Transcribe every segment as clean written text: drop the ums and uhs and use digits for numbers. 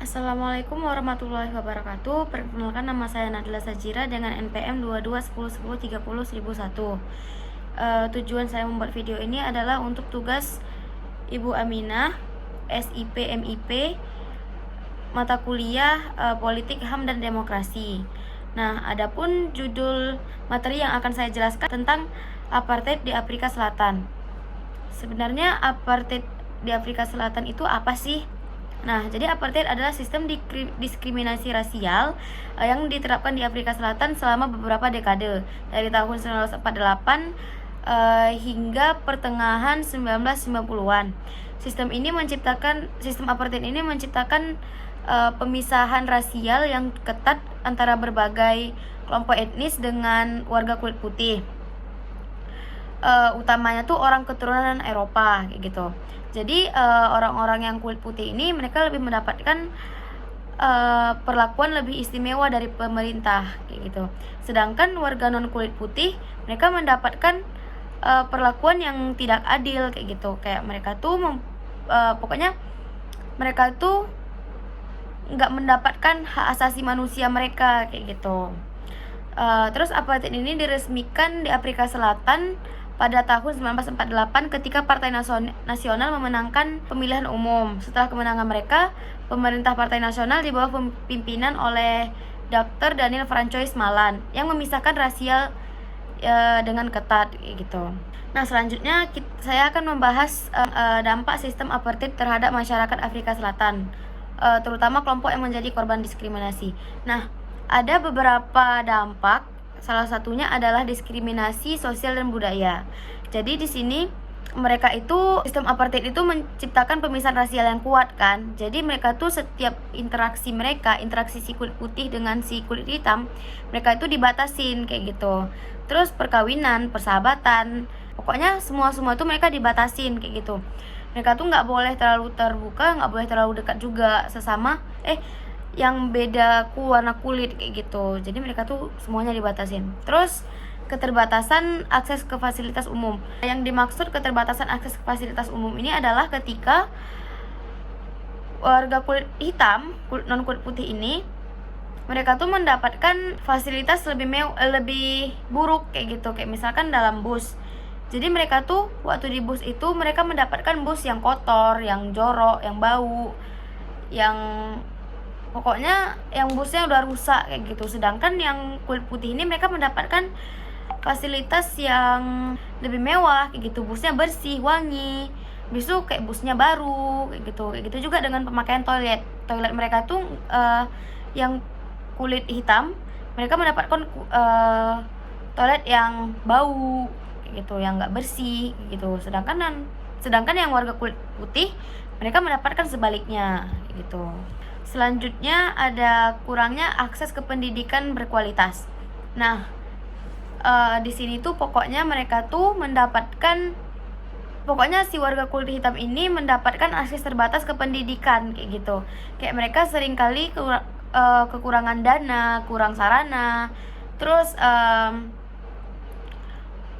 Assalamualaikum warahmatullahi wabarakatuh. Perkenalkan, nama saya Nadila Sajira dengan NPM 221010301001. Tujuan saya membuat video ini adalah untuk tugas Ibu Aminah, SIP MIP, mata kuliah Politik, HAM, dan Demokrasi. Nah, adapun judul materi yang akan saya jelaskan tentang apartheid di Afrika Selatan. Sebenarnya apartheid di Afrika Selatan itu apa sih? Nah, jadi apartheid adalah sistem diskriminasi rasial yang diterapkan di Afrika Selatan selama beberapa dekade, dari tahun 1948 hingga pertengahan 1990-an. Sistem apartheid ini menciptakan pemisahan rasial yang ketat antara berbagai kelompok etnis dengan warga kulit putih. Utamanya tuh orang keturunan Eropa kayak gitu. Jadi orang-orang yang kulit putih ini mereka lebih mendapatkan perlakuan lebih istimewa dari pemerintah kayak gitu. Sedangkan warga non kulit putih mereka mendapatkan perlakuan yang tidak adil kayak gitu. Kayak mereka tuh pokoknya mereka tuh nggak mendapatkan hak asasi manusia mereka kayak gitu. Terus apartheid ini diresmikan di Afrika Selatan pada tahun 1948 ketika Partai Nasional memenangkan pemilihan umum. Setelah kemenangan mereka, pemerintah Partai Nasional di bawah pimpinan oleh Dr. Daniel Francois Malan yang memisahkan rasial dengan ketat gitu. Nah, selanjutnya saya akan membahas dampak sistem apartheid terhadap masyarakat Afrika Selatan, terutama kelompok yang menjadi korban diskriminasi. Nah, ada beberapa dampak. Salah satunya adalah diskriminasi sosial dan budaya. Jadi di sini sistem apartheid itu menciptakan pemisahan rasial yang kuat kan. Jadi mereka tuh setiap interaksi si kulit putih dengan si kulit hitam, mereka itu dibatasin kayak gitu. Terus perkawinan, persahabatan, pokoknya semua tuh mereka dibatasin kayak gitu. Mereka tuh nggak boleh terlalu terbuka, nggak boleh terlalu dekat juga sesama yang beda warna kulit kayak gitu. Jadi mereka tuh semuanya dibatasin. Terus keterbatasan akses ke fasilitas umum. Yang dimaksud keterbatasan akses ke fasilitas umum ini adalah ketika warga kulit hitam, non kulit putih ini, mereka tuh mendapatkan fasilitas lebih buruk kayak gitu. Kayak misalkan dalam bus. Jadi mereka tuh waktu di bus itu mereka mendapatkan bus yang kotor, yang jorok, yang bau, yang pokoknya yang busnya udah rusak kayak gitu. Sedangkan yang kulit putih ini mereka mendapatkan fasilitas yang lebih mewah kayak gitu. Busnya bersih, wangi, bisu kayak busnya baru kayak gitu. Kayak gitu juga dengan pemakaian toilet mereka tuh yang kulit hitam mereka mendapatkan toilet yang bau kayak gitu, yang nggak bersih kayak gitu. Sedangkan yang warga kulit putih mereka mendapatkan sebaliknya kayak gitu. Selanjutnya ada kurangnya akses ke pendidikan berkualitas. Nah, di sini tuh pokoknya si warga kulit hitam ini mendapatkan akses terbatas ke pendidikan kayak gitu. Kayak mereka seringkali kekurangan dana, kurang sarana. Terus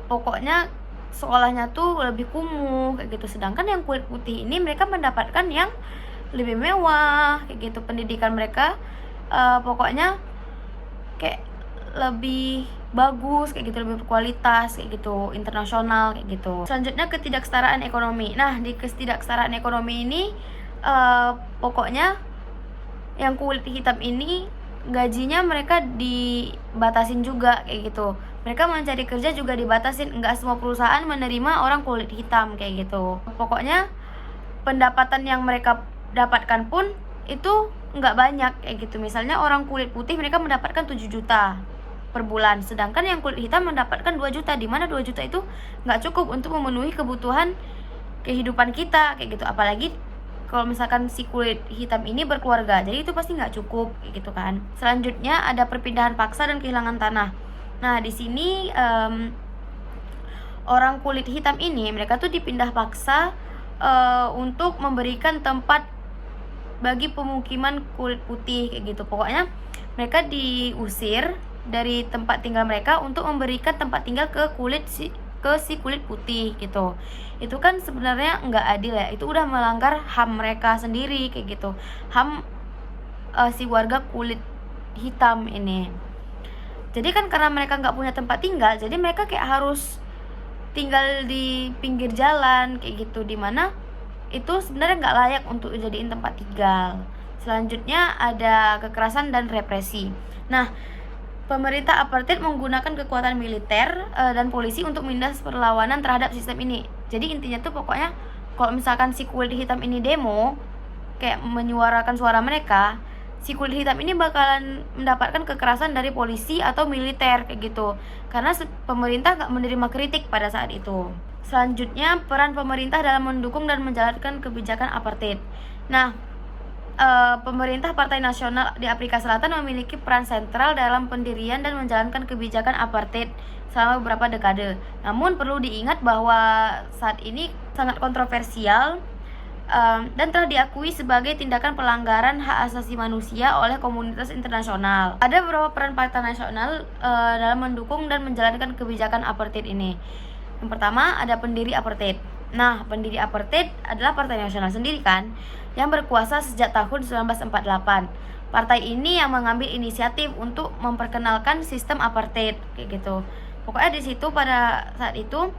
pokoknya sekolahnya tuh lebih kumuh kayak gitu. Sedangkan yang kulit putih ini mereka mendapatkan yang lebih mewah kayak gitu. Pendidikan mereka pokoknya kayak lebih bagus kayak gitu, lebih berkualitas kayak gitu, internasional kayak gitu. Selanjutnya ketidaksetaraan ekonomi. Nah, di ketidaksetaraan ekonomi ini pokoknya yang kulit hitam ini gajinya mereka dibatasin juga kayak gitu. Mereka mencari kerja juga dibatasin. Enggak semua perusahaan menerima orang kulit hitam kayak gitu. Pokoknya pendapatan yang mereka dapatkan pun itu nggak banyak kayak gitu. Misalnya orang kulit putih mereka mendapatkan 7 juta per bulan, sedangkan yang kulit hitam mendapatkan 2 juta, di mana 2 juta itu nggak cukup untuk memenuhi kebutuhan kehidupan kita kayak gitu. Apalagi kalau misalkan si kulit hitam ini berkeluarga, jadi itu pasti nggak cukup kayak gitu kan. Selanjutnya ada perpindahan paksa dan kehilangan tanah. Nah, di sini orang kulit hitam ini mereka tuh dipindah paksa untuk memberikan tempat bagi pemukiman kulit putih kayak gitu. Pokoknya mereka diusir dari tempat tinggal mereka untuk memberikan tempat tinggal ke si kulit putih gitu. Itu kan sebenarnya nggak adil ya. Itu udah melanggar HAM mereka sendiri kayak gitu. HAM si warga kulit hitam ini. Jadi kan karena mereka nggak punya tempat tinggal, jadi mereka kayak harus tinggal di pinggir jalan kayak gitu, dimana itu sebenarnya nggak layak untuk dijadiin tempat tinggal. Selanjutnya ada kekerasan dan represi. Nah, pemerintah apartheid menggunakan kekuatan militer dan polisi untuk menindas perlawanan terhadap sistem ini. Jadi intinya tuh pokoknya kalau misalkan si kulit hitam ini demo kayak menyuarakan suara mereka, si kulit hitam ini bakalan mendapatkan kekerasan dari polisi atau militer kayak gitu, karena pemerintah gak menerima kritik pada saat itu. Selanjutnya, peran pemerintah dalam mendukung dan menjalankan kebijakan apartheid. Nah, pemerintah Partai Nasional di Afrika Selatan memiliki peran sentral dalam pendirian dan menjalankan kebijakan apartheid selama beberapa dekade. Namun perlu diingat bahwa saat ini sangat kontroversial dan telah diakui sebagai tindakan pelanggaran hak asasi manusia oleh komunitas internasional. Ada beberapa peran Partai Nasional dalam mendukung dan menjalankan kebijakan apartheid ini. Yang pertama, ada pendiri apartheid. Nah, pendiri apartheid adalah Partai Nasional sendiri kan, yang berkuasa sejak tahun 1948. Partai ini yang mengambil inisiatif untuk memperkenalkan sistem apartheid kayak gitu. Pokoknya di situ pada saat itu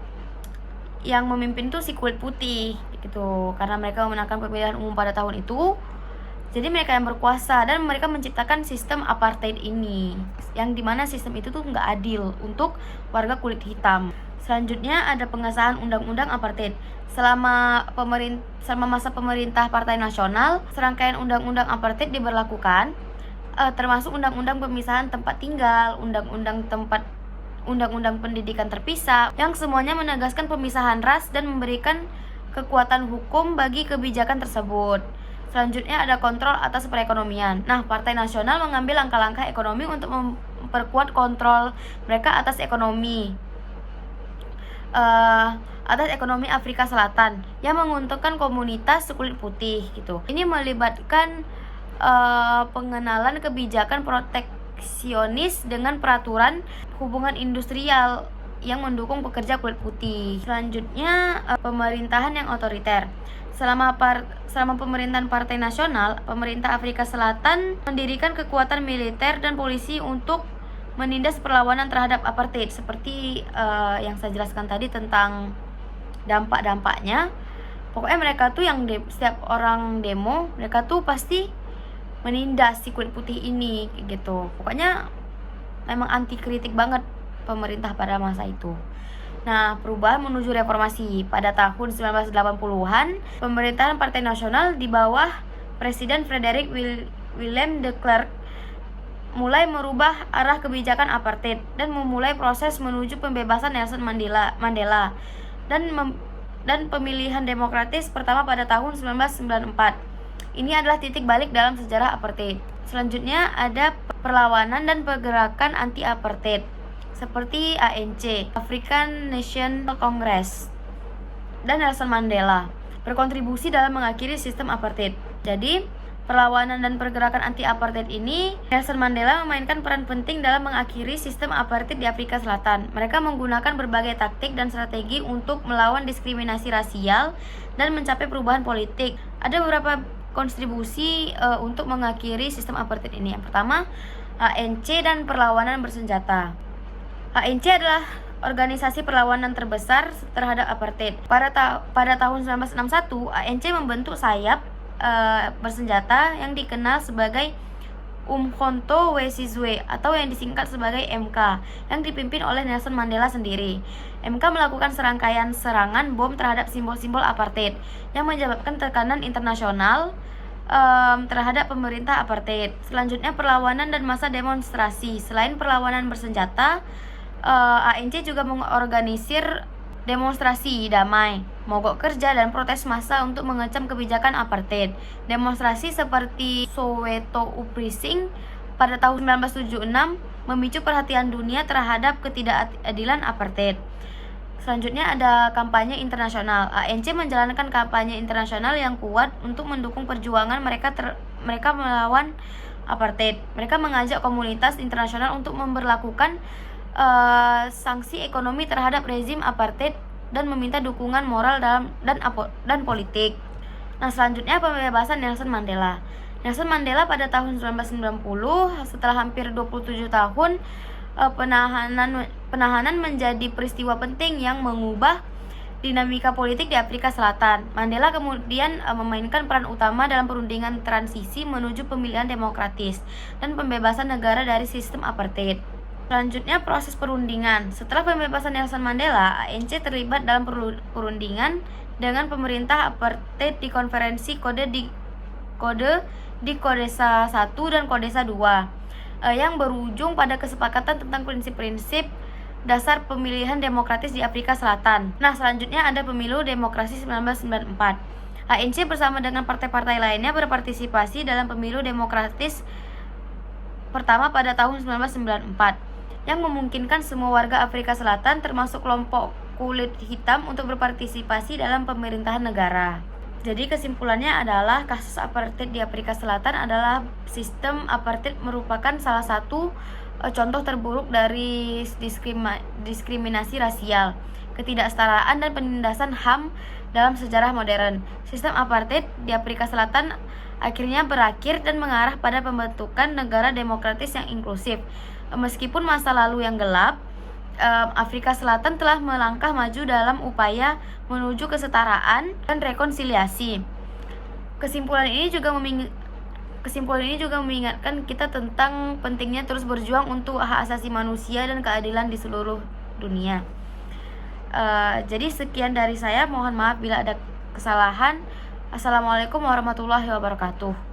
yang memimpin tuh si kulit putih gitu, karena mereka memenangkan pemilihan umum pada tahun itu. Jadi mereka yang berkuasa dan mereka menciptakan sistem apartheid ini, yang dimana sistem itu tuh nggak adil untuk warga kulit hitam. Selanjutnya ada pengesahan undang-undang apartheid. Selama masa pemerintah Partai Nasional, serangkaian undang-undang apartheid diberlakukan, termasuk undang-undang pemisahan tempat tinggal, undang-undang pendidikan terpisah, yang semuanya menegaskan pemisahan ras dan memberikan kekuatan hukum bagi kebijakan tersebut. Selanjutnya ada kontrol atas perekonomian. Nah, Partai Nasional mengambil langkah-langkah ekonomi untuk memperkuat kontrol mereka atas ekonomi Afrika Selatan yang menguntungkan komunitas kulit putih gitu. Ini melibatkan pengenalan kebijakan proteksionis dengan peraturan hubungan industrial yang mendukung pekerja kulit putih. Selanjutnya pemerintahan yang otoriter. Selama pemerintahan Partai Nasional, pemerintah Afrika Selatan mendirikan kekuatan militer dan polisi untuk menindas perlawanan terhadap apartheid, seperti yang saya jelaskan tadi tentang dampak-dampaknya. Pokoknya mereka tuh yang setiap orang demo, mereka tuh pasti menindas si kulit putih ini kayak gitu. Pokoknya memang anti kritik banget pemerintah pada masa itu. Nah, perubahan menuju reformasi. Pada tahun 1980-an, pemerintahan Partai Nasional di bawah Presiden Frederick Willem de Klerk mulai merubah arah kebijakan apartheid dan memulai proses menuju pembebasan Nelson Mandela dan pemilihan demokratis pertama pada tahun 1994. Ini adalah titik balik dalam sejarah apartheid. Selanjutnya ada perlawanan dan pergerakan anti-apartheid seperti ANC, African National Congress, dan Nelson Mandela berkontribusi dalam mengakhiri sistem apartheid. Jadi, perlawanan dan pergerakan anti-apartheid ini, Nelson Mandela memainkan peran penting dalam mengakhiri sistem apartheid di Afrika Selatan. Mereka menggunakan berbagai taktik dan strategi untuk melawan diskriminasi rasial dan mencapai perubahan politik. Ada beberapa kontribusi untuk mengakhiri sistem apartheid ini. Yang pertama, ANC dan perlawanan bersenjata. ANC adalah organisasi perlawanan terbesar terhadap apartheid. Pada tahun 1961, ANC membentuk sayap bersenjata yang dikenal sebagai Umkhonto we Sizwe atau yang disingkat sebagai MK, yang dipimpin oleh Nelson Mandela sendiri. MK melakukan serangkaian serangan bom terhadap simbol-simbol apartheid yang menyebabkan tekanan internasional terhadap pemerintah apartheid. Selanjutnya, perlawanan dan masa demonstrasi. Selain perlawanan bersenjata, ANC juga mengorganisir demonstrasi damai, mogok kerja, dan protes massa untuk mengecam kebijakan apartheid. Demonstrasi seperti Soweto Uprising pada tahun 1976 memicu perhatian dunia terhadap ketidakadilan apartheid. Selanjutnya ada kampanye internasional. ANC menjalankan kampanye internasional yang kuat untuk mendukung perjuangan mereka melawan apartheid. Mereka mengajak komunitas internasional untuk memberlakukan sanksi ekonomi terhadap rezim apartheid dan meminta dukungan moral dan politik. Nah, selanjutnya pembebasan Nelson Mandela. Nelson Mandela pada tahun 1990, setelah hampir 27 tahun penahanan menjadi peristiwa penting yang mengubah dinamika politik di Afrika Selatan. Mandela kemudian memainkan peran utama dalam perundingan transisi menuju pemilihan demokratis dan pembebasan negara dari sistem apartheid. Selanjutnya, proses perundingan. Setelah pembebasan Nelson Mandela, ANC terlibat dalam perundingan dengan pemerintah apartheid di konferensi Kodesa 1 dan Kodesa 2 yang berujung pada kesepakatan tentang prinsip-prinsip dasar pemilihan demokratis di Afrika Selatan. Nah, selanjutnya ada pemilu demokrasi 1994. ANC bersama dengan partai-partai lainnya berpartisipasi dalam pemilu demokratis pertama pada tahun 1994 yang memungkinkan semua warga Afrika Selatan termasuk kelompok kulit hitam untuk berpartisipasi dalam pemerintahan negara. Jadi kesimpulannya adalah kasus apartheid di Afrika Selatan adalah sistem apartheid merupakan salah satu contoh terburuk dari diskriminasi rasial, ketidaksetaraan dan penindasan HAM dalam sejarah modern. Sistem apartheid di Afrika Selatan akhirnya berakhir dan mengarah pada pembentukan negara demokratis yang inklusif. Meskipun masa lalu yang gelap, Afrika Selatan telah melangkah maju dalam upaya menuju kesetaraan dan rekonsiliasi. Kesimpulan ini juga mengingatkan kita tentang pentingnya terus berjuang untuk hak asasi manusia dan keadilan di seluruh dunia. Jadi sekian dari saya, mohon maaf bila ada kesalahan. Assalamualaikum warahmatullahi wabarakatuh.